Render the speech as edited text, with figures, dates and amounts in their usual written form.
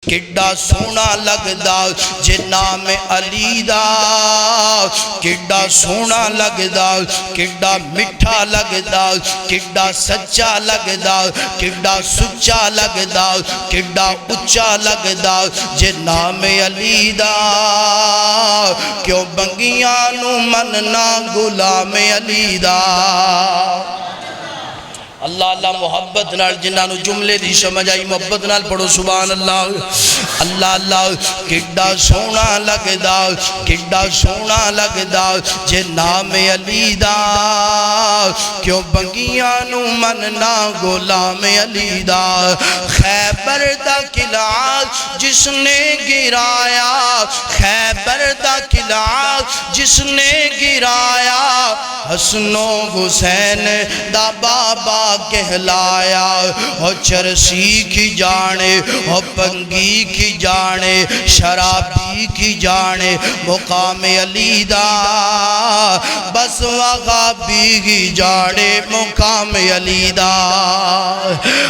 کڈا سونا لگدا جے نام علی دا، کڈا سونا لگدا، کڈا مٹھا لگدا، کڈا سچا لگدا، کڈا سچا لگدا، کڈا اچا لگدا جے نام علی دا۔ کیوں بنگیاں نو مننا غلام علی دا۔ اللہ اللہ محبت نال جنہاں جملے دی سمجھ آئی محبت نال پڑھو سبحان اللہ۔ اللہ اللہ کڈا سونا لگدا، کڈا سونا لگدا جے نام علی دا۔ کیوں بنگیاں نو مننا غلام علی دا۔ خیبر دا قلعہ جس نے گرایا، خیبر دا قلعہ جس نے گرایا، حسن و حسین دا بابا کہلایا۔ ہو چرسی کی جانے، ہو پنگی کی جانے، شرابی کی جانے مقام علی دا۔ بس وغابی کی جانے مقام علی دا۔